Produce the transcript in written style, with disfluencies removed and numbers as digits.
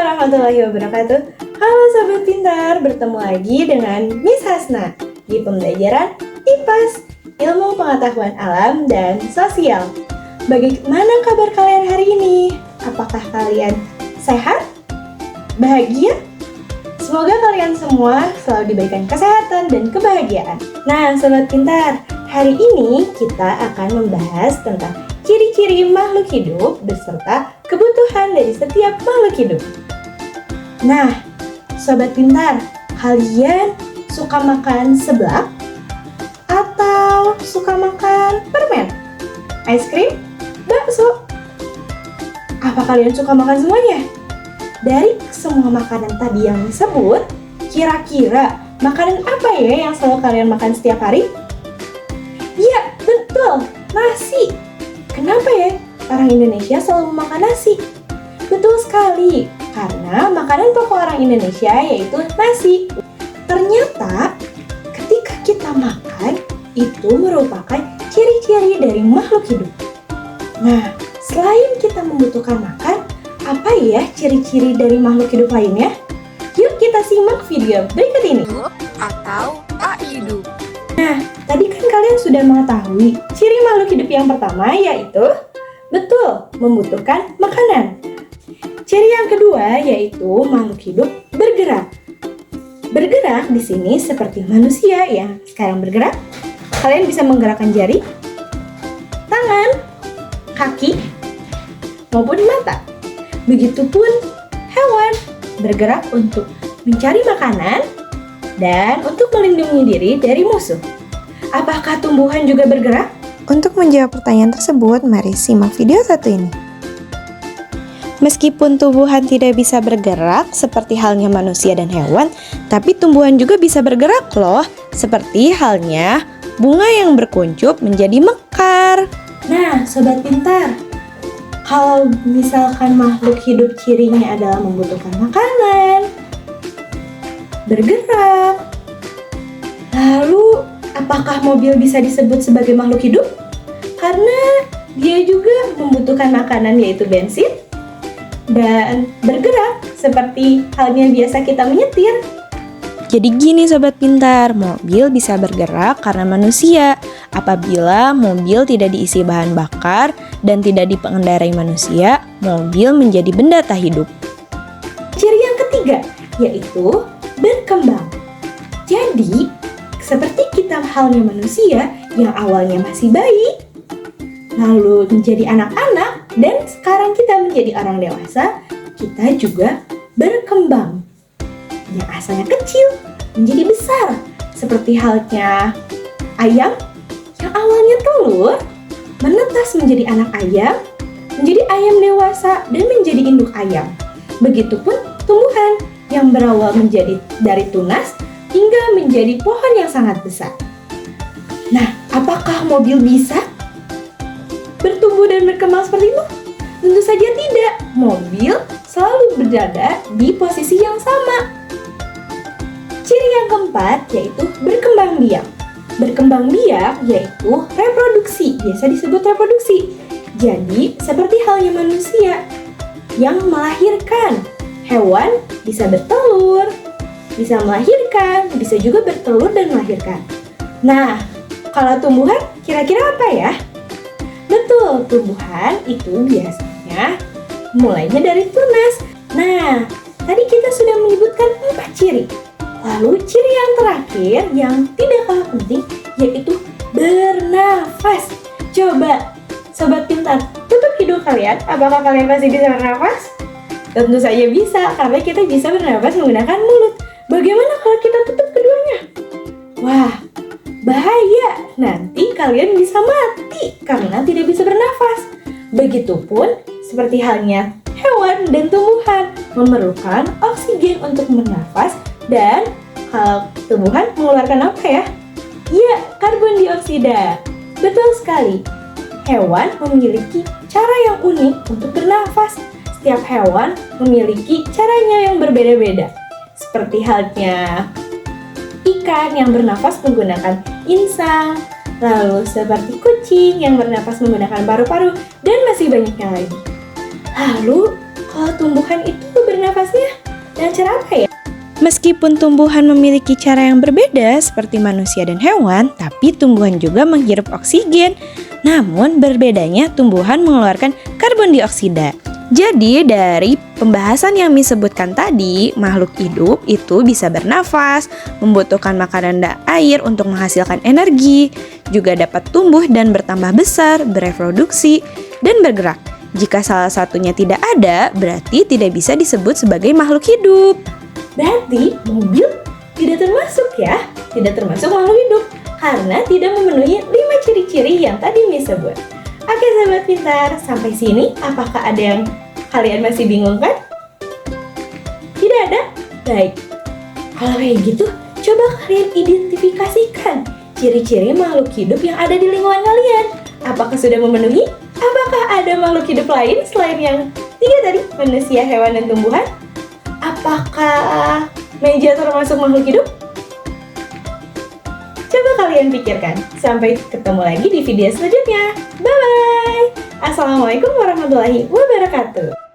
warahmatullahi wabarakatuh. Halo Sobat Pintar, bertemu lagi dengan Miss Hasna di pembelajaran IPAS, Ilmu Pengetahuan Alam dan Sosial. Bagaimana kabar kalian hari ini? Apakah kalian sehat? Bahagia? Semoga kalian semua selalu diberikan kesehatan dan kebahagiaan. Nah Sobat Pintar, hari ini kita akan membahas tentang ciri-ciri makhluk hidup beserta kebutuhan dari setiap makhluk hidup. Nah, Sobat Pintar, kalian suka makan seblak? Atau suka makan permen? Es krim? Bakso? Apa kalian suka makan semuanya? Dari semua makanan tadi yang disebut, kira-kira makanan apa ya yang selalu kalian makan setiap hari? Ya, betul, nasi! Kenapa ya orang Indonesia selalu makan nasi? Betul sekali, karena makanan pokok orang Indonesia yaitu nasi. Ternyata ketika kita makan, itu merupakan ciri-ciri dari makhluk hidup. Nah, selain kita membutuhkan makan, apa ya ciri-ciri dari makhluk hidup lainnya? Yuk kita simak video berikut ini. Atau tak hidup. Nah, tadi kan kalian sudah mengetahui ciri makhluk hidup yang pertama yaitu betul, membutuhkan makanan. Ciri yang kedua yaitu makhluk hidup bergerak. Bergerak di sini seperti manusia yang sekarang bergerak. Kalian bisa menggerakkan jari, tangan, kaki, maupun mata. Begitupun hewan bergerak untuk mencari makanan dan untuk melindungi diri dari musuh. Apakah tumbuhan juga bergerak? Untuk menjawab pertanyaan tersebut, mari simak video satu ini. Meskipun tumbuhan tidak bisa bergerak seperti halnya manusia dan hewan, tapi tumbuhan juga bisa bergerak loh, seperti halnya bunga yang berkuncup menjadi mekar. Nah, Sobat Pintar, kalau misalkan makhluk hidup cirinya adalah membutuhkan makanan, bergerak, lalu apakah mobil bisa disebut sebagai makhluk hidup? Karena dia juga membutuhkan makanan yaitu bensin dan bergerak seperti halnya biasa kita menyetir. Jadi gini Sobat Pintar, mobil bisa bergerak karena manusia. Apabila mobil tidak diisi bahan bakar dan tidak dipengendarai manusia, mobil menjadi benda tak hidup. Ciri yang ketiga yaitu berkembang. Jadi, seperti kita halnya manusia yang awalnya masih bayi, lalu menjadi anak-anak, dan sekarang kita menjadi orang dewasa, kita juga berkembang. Yang asalnya kecil menjadi besar, seperti halnya ayam yang awalnya telur, menetas menjadi anak ayam, menjadi ayam dewasa, dan menjadi induk ayam. Begitupun tumbuhan yang berawal menjadi dari tunas hingga menjadi pohon yang sangat besar. Nah, apakah mobil bisa bertumbuh dan berkembang seperti itu? Tentu saja tidak. Mobil selalu berada di posisi yang sama. Ciri yang keempat yaitu berkembang biak. Berkembang biak yaitu reproduksi, biasa disebut reproduksi. Jadi, seperti halnya manusia yang melahirkan. Hewan bisa bertelur, bisa melahirkan, bisa juga bertelur dan melahirkan. Nah, kalau tumbuhan kira-kira apa ya? Betul, tumbuhan itu biasanya mulainya dari tunas. Nah, tadi kita sudah menyebutkan 4 ciri. Lalu ciri yang terakhir yang tidak kalah penting yaitu bernafas. Coba, Sobat Pintar, tutup hidung kalian. Apakah kalian masih bisa bernafas? Tentu saja bisa, karena kita bisa bernafas menggunakan mulut. Bagaimana kalau kita tutup keduanya? Wah, bahaya. Nanti kalian bisa mati karena tidak bisa bernafas. Begitupun seperti halnya hewan dan tumbuhan memerlukan oksigen untuk bernafas, dan kalau tumbuhan mengeluarkan apa ya? Ya, karbon dioksida. Betul sekali. Hewan memiliki cara yang unik untuk bernafas. Setiap hewan memiliki caranya yang berbeda-beda. Seperti halnya ikan yang bernafas menggunakan insang, lalu seperti kucing yang bernafas menggunakan paru-paru, dan masih banyak yang lain. Lalu, kalau tumbuhan itu bernafasnya dengan cara apa ya? Meskipun tumbuhan memiliki cara yang berbeda seperti manusia dan hewan, tapi tumbuhan juga menghirup oksigen. Namun berbedanya tumbuhan mengeluarkan karbon dioksida. Jadi dari pembahasan yang Mi sebutkan tadi, makhluk hidup itu bisa bernafas, membutuhkan makanan dan air untuk menghasilkan energi, juga dapat tumbuh dan bertambah besar, bereproduksi, dan bergerak. Jika salah satunya tidak ada, berarti tidak bisa disebut sebagai makhluk hidup. Berarti mobil tidak termasuk ya? Tidak termasuk makhluk hidup karena tidak memenuhi 5 ciri-ciri yang tadi Mi sebut. Oke sahabat pintar, sampai sini apakah ada yang kalian masih bingung kan? Tidak ada? Baik. Kalau kayak gitu, coba kalian identifikasikan ciri-ciri makhluk hidup yang ada di lingkungan kalian. Apakah sudah memenuhi? Apakah ada makhluk hidup lain selain yang 3 tadi, manusia, hewan, dan tumbuhan? Apakah meja termasuk makhluk hidup? Coba kalian pikirkan. Sampai ketemu lagi di video selanjutnya. Bye-bye. Assalamualaikum warahmatullahi wabarakatuh.